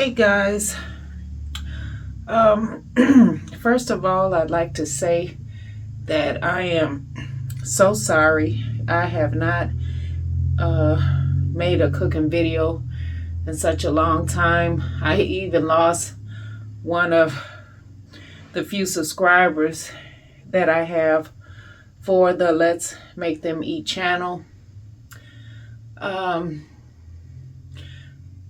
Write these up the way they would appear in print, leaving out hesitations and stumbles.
Hey guys, first of all, I'd like to say that I am so sorry. I have not made a cooking video in such a long time. I even lost one of the few subscribers that I have for the Let's Make Them Eat channel.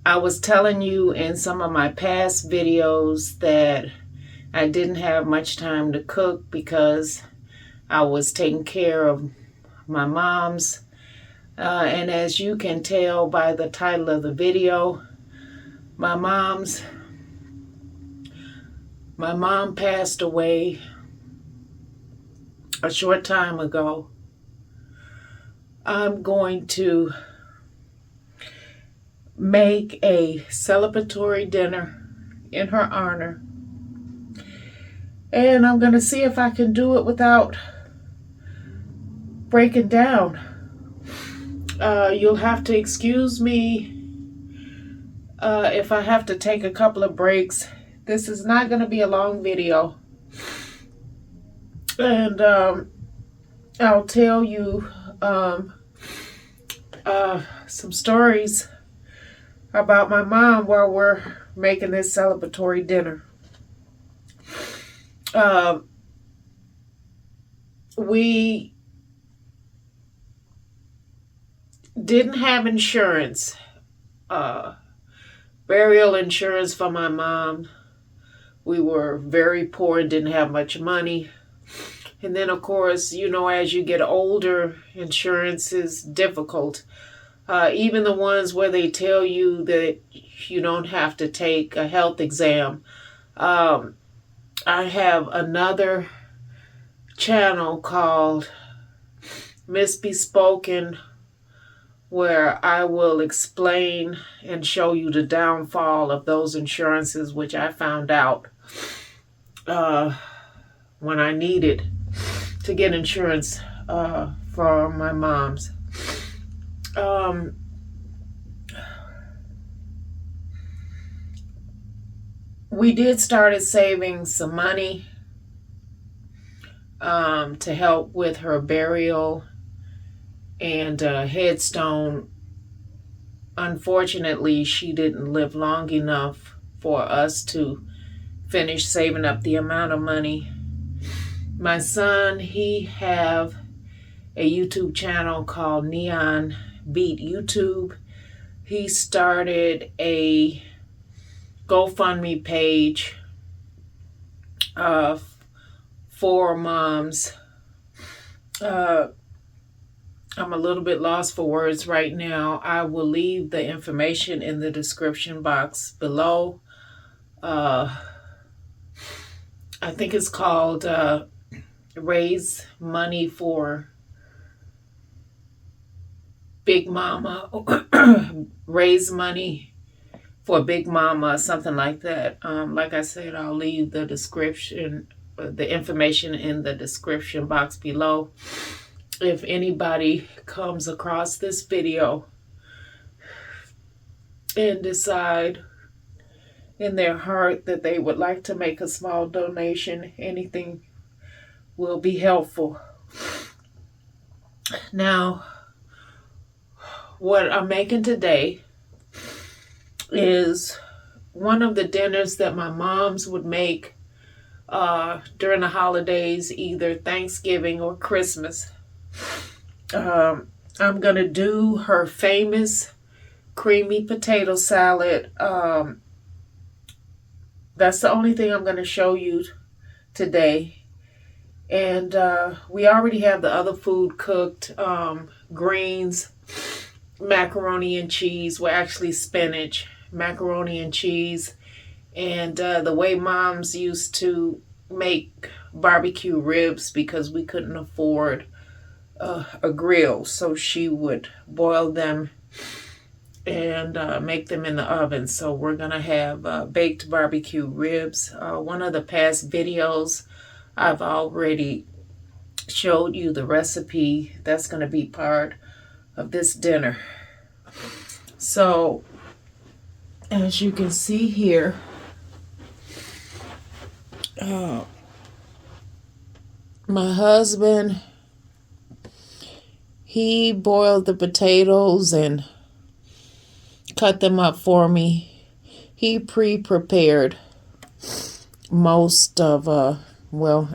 I was telling you in some of my past videos that I didn't have much time to cook because I was taking care of my mom's. And as you can tell by the title of the video, my mom passed away a short time ago. I'm going to make a celebratory dinner in her honor. And I'm going to see if I can do it without breaking down. You'll have to excuse me if I have to take a couple of breaks. This is not going to be a long video. And I'll tell you some stories about my mom while we're making this celebratory dinner. We didn't have insurance, burial insurance for my mom. We were very poor and didn't have much money. And then, of course, you know, as you get older, insurance is difficult. Even the ones where they tell you that you don't have to take a health exam. I have another channel called Miss Bespoken, where I will explain and show you the downfall of those insurances, which I found out when I needed to get insurance for my mom's. We did started saving some money to help with her burial and headstone. Unfortunately, she didn't live long enough for us to finish saving up the amount of money. My son, he have a YouTube channel called Neon Beat YouTube. He started a GoFundMe page for moms. I'm a little bit lost for words right now. I will leave the information in the description box below. I think it's called Raise Money for Big Mama. Raise Money for Big Mama, something like that. Like I said, I'll leave the information in the description box below. If anybody comes across this video and decide in their heart that they would like to make a small donation, anything will be helpful. Now, what I'm making today is one of the dinners that my moms would make during the holidays, either Thanksgiving or Christmas. I'm going to do her famous creamy potato salad. That's the only thing I'm going to show you today. And we already have the other food cooked. Greens, macaroni and cheese. Well, actually spinach, macaroni and cheese. And the way moms used to make barbecue ribs, because we couldn't afford a grill, so she would boil them and make them in the oven. So we're gonna have baked barbecue ribs. One of the past videos, I've already showed you the recipe. That's gonna be part of this dinner. So As you can see here, my husband, he boiled the potatoes and cut them up for me. He pre-prepared most of,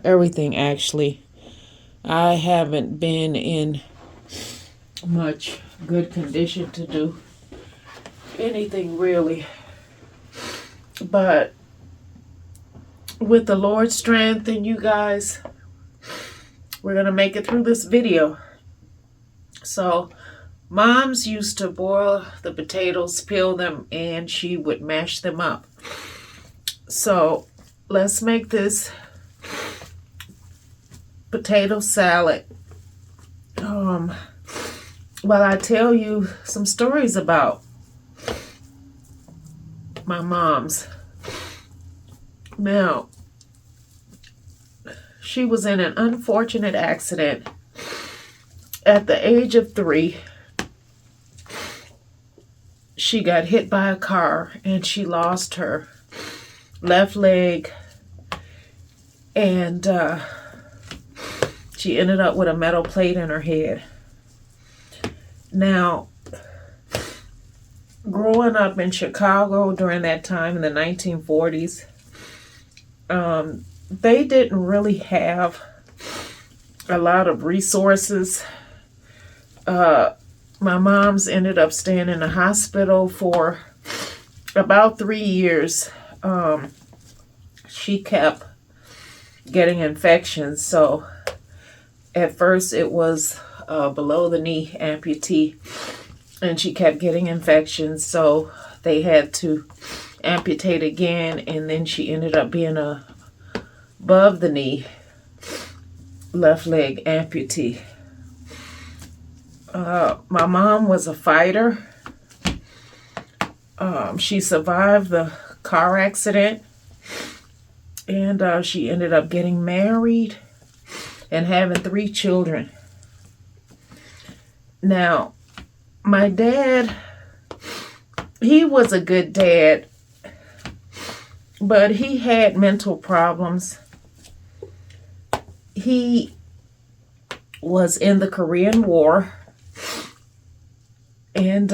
everything actually. I haven't been in much good condition to do anything really. But with the Lord's strength and you guys, we're going to make it through this video. So, Moms used to boil the potatoes, peel them, and she would mash them up. So, let's make this potato salad. While I tell you some stories about my mom's. Now, she was in an unfortunate accident at the age of 3. She got hit by a car and she lost her left leg, and she ended up with a metal plate in her head. Now, growing up in Chicago during that time in the 1940s, they didn't really have a lot of resources. My mom's ended up staying in the hospital for about 3 years. She kept getting infections. So at first it was below the knee amputee, and she kept getting infections. So they had to amputate again, and then she ended up being a above the knee left leg amputee. My mom was a fighter. She survived the car accident, and she ended up getting married and having 3 children. Now, my dad, he was a good dad, but he had mental problems. He was in the Korean War, and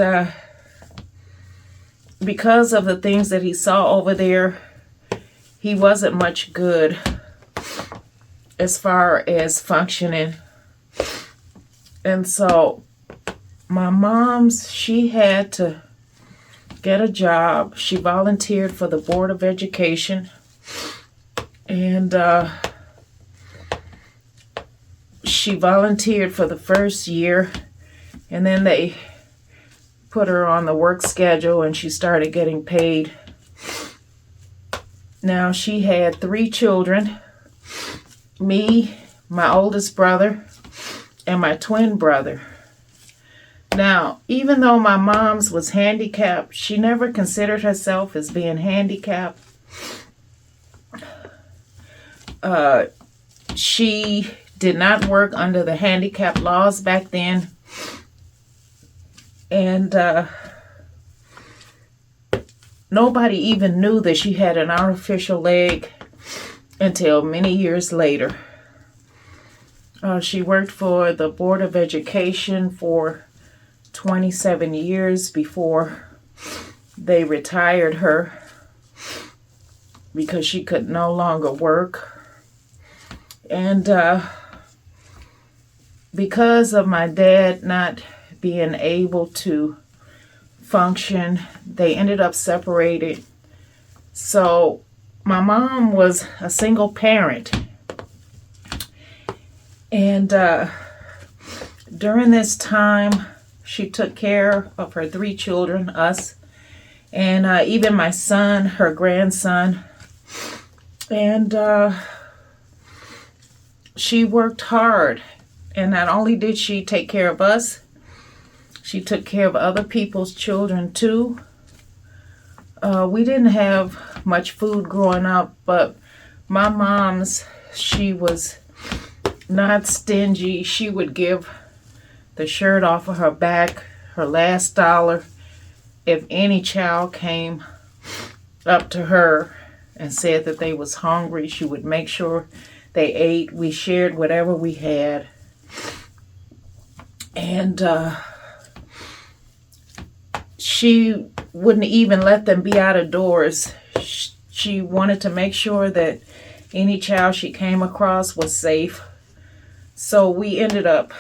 because of the things that he saw over there, he wasn't much good as far as functioning. And so my mom's, she had to get a job. She volunteered for the Board of Education, and she volunteered for the first year, and then they put her on the work schedule and she started getting paid. Now, she had 3 children, me, my oldest brother, and my twin brother. Now, even though my mom's was handicapped, she never considered herself as being handicapped. She did not work under the handicap laws back then. And nobody even knew that she had an artificial leg until many years later. She worked for the Board of Education for 27 years before they retired her because she could no longer work. And because of my dad not being able to function, they ended up separated. So my mom was a single parent. And during this time, she took care of her 3 children, us, and even my son, her grandson. And she worked hard. And not only did she take care of us, she took care of other people's children too. We didn't have much food growing up, but my mom's, she was not stingy. She would give the shirt off of her back, her last dollar, if any child came up to her and said that they was hungry. She would make sure they ate. We shared whatever we had. And she wouldn't even let them be out of doors. She wanted to make sure that any child she came across was safe. So we ended up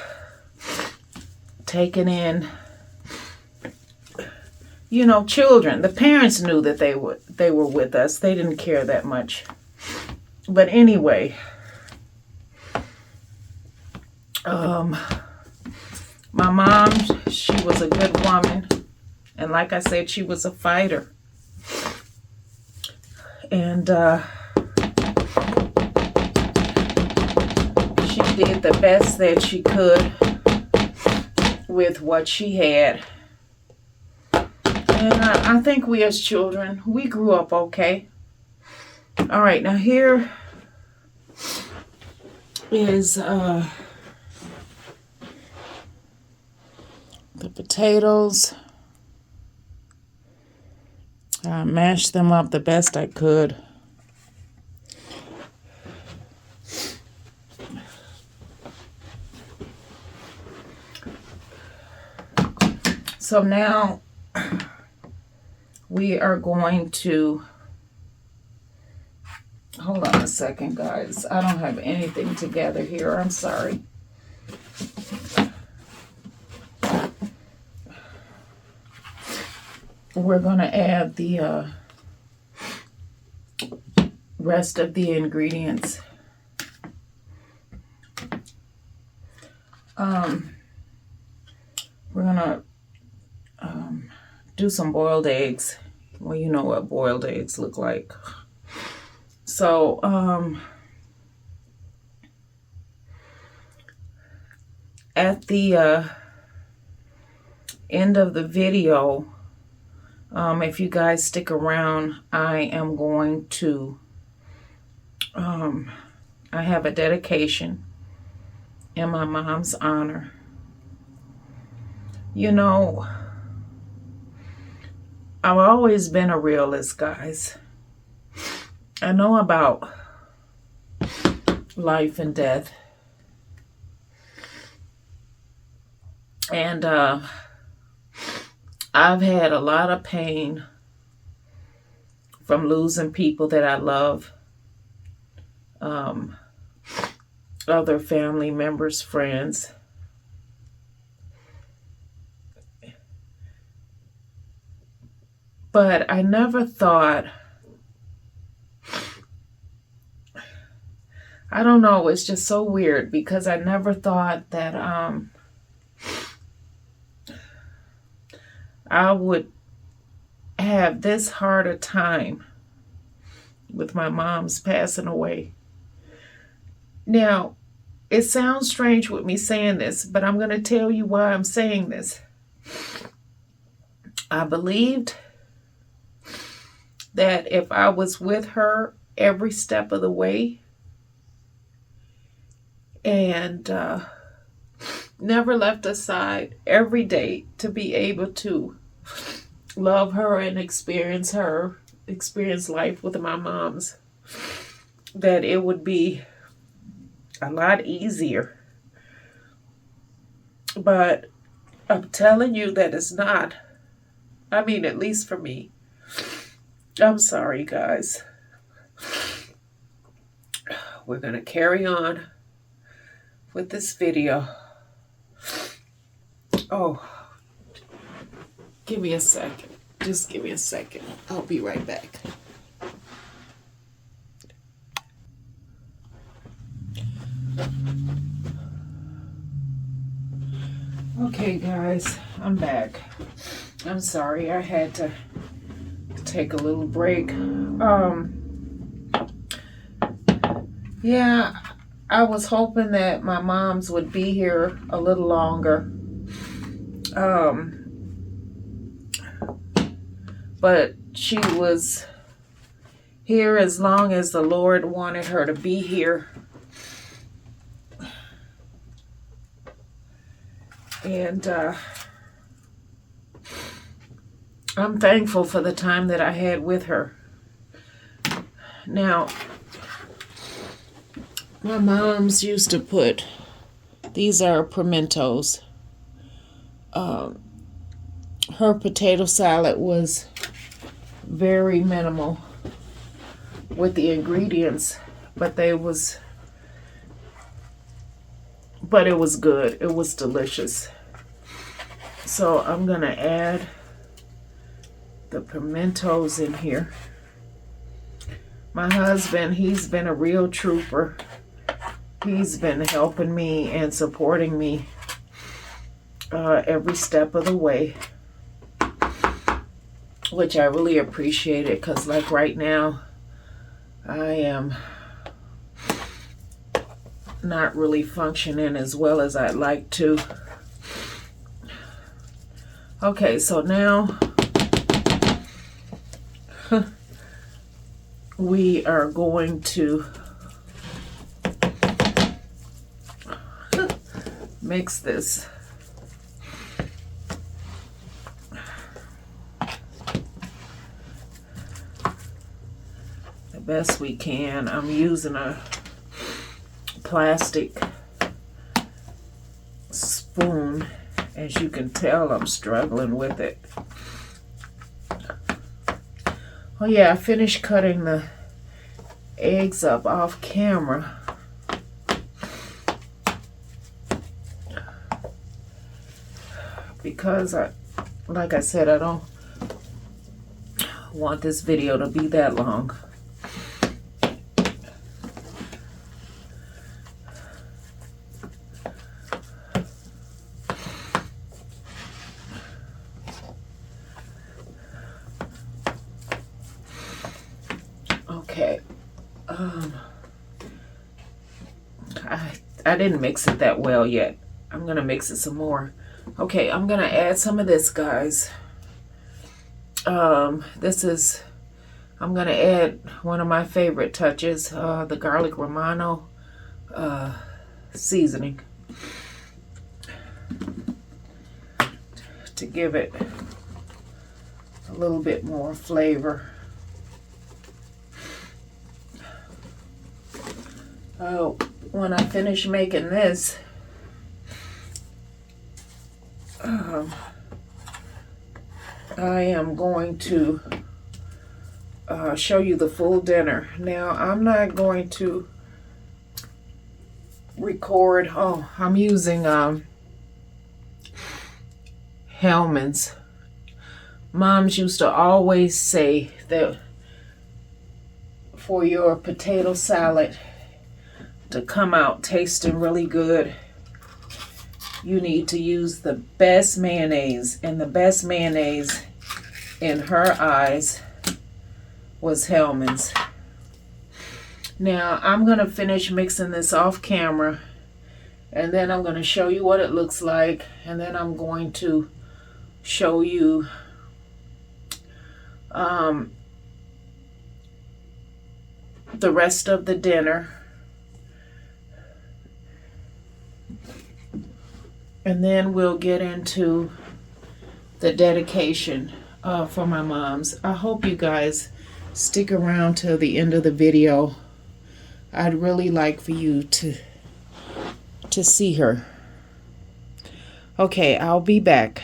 taking in, children. The parents knew that they were with us. They didn't care that much. But anyway, my mom, she was a good woman. And like I said, she was a fighter. And she did the best that she could with what she had. And I think we as children, we grew up okay. All right, now here is the potatoes. I mashed them up the best I could. So now we are going to, hold on a second, guys. I don't have anything together here. I'm sorry. We're going to add the rest of the ingredients. We're going to do some boiled eggs. Well, you know what boiled eggs look like. So, at the end of the video, if you guys stick around, I am going to, I have a dedication in my mom's honor. I've always been a realist, guys. I know about life and death. And I've had a lot of pain from losing people that I love. Other family members, friends. But I never thought, I don't know, it's just so weird because I never thought that I would have this hard a time with my mom's passing away. Now, it sounds strange with me saying this, but I'm going to tell you why I'm saying this. I believed that if I was with her every step of the way and never left aside every day to be able to love her and experience life with my moms, that it would be a lot easier. But I'm telling you that it's not. I mean, at least for me. I'm sorry, guys. We're going to carry on with this video. Oh, give me a second. Just give me a second. I'll be right back. Okay, guys, I'm back. I'm sorry, I had to take a little break. Yeah, I was hoping that my moms would be here a little longer. But she was here as long as the Lord wanted her to be here. And I'm thankful for the time that I had with her. Now, my mom's used to put, these are pimentos. Her potato salad was very minimal with the ingredients, but it was good. It was delicious. So I'm gonna add the pimentos in here. My husband, he's been a real trooper. He's been helping me and supporting me every step of the way, which I really appreciate it, because like right now I am not really functioning as well as I'd like to. Okay, so now we are going to mix this. The best we can. I'm using a plastic spoon. As you can tell, I'm struggling with it. Oh yeah, I finished cutting the eggs up off camera. Because like I said, I don't want this video to be that long. Okay. I didn't mix it that well yet. I'm gonna mix it some more. Okay, I'm gonna add some of this, guys. I'm gonna add one of my favorite touches, the garlic Romano seasoning, to give it a little bit more flavor. When I finish making this, I am going to show you the full dinner. Now, I'm not going to record. Oh, I'm using Hellmann's. Moms used to always say that for your potato salad to come out tasting really good, you need to use the best mayonnaise. And the best mayonnaise in her eyes was Hellmann's. Now I'm going to finish mixing this off camera, and then I'm going to show you what it looks like, and then I'm going to show you the rest of the dinner. And then we'll get into the dedication for my moms. I hope you guys stick around till the end of the video. I'd really like for you to see her. Okay, I'll be back.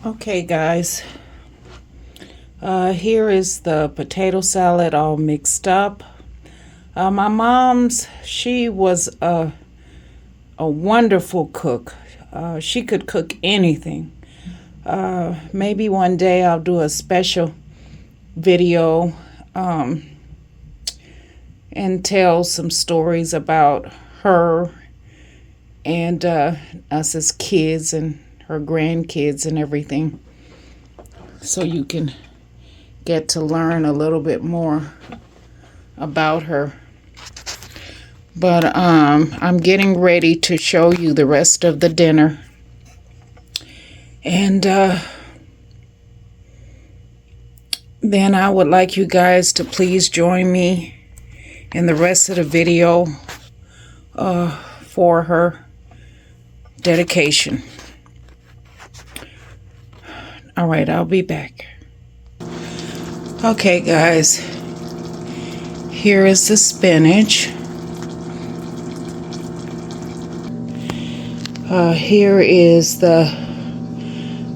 Okay, guys. Here is the potato salad all mixed up. My mom's, she was a wonderful cook. She could cook anything. Maybe one day I'll do a special video and tell some stories about her and us as kids and her grandkids and everything, so you can get to learn a little bit more about her. But I'm getting ready to show you the rest of the dinner. And then I would like you guys to please join me in the rest of the video for her dedication. All right, I'll be back. Okay, guys, here is the spinach. Here is the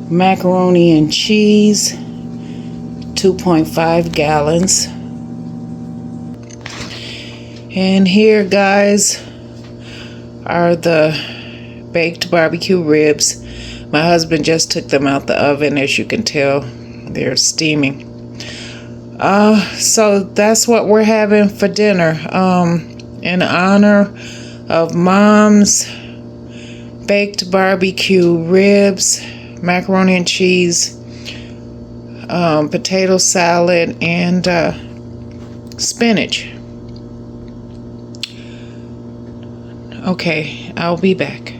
macaroni and cheese, 2.5 gallons. And here, guys, are the baked barbecue ribs. My husband just took them out the oven. As you can tell, they're steaming. So that's what we're having for dinner. In honor of Mom's baked barbecue ribs, macaroni and cheese, potato salad, and spinach. Okay, I'll be back.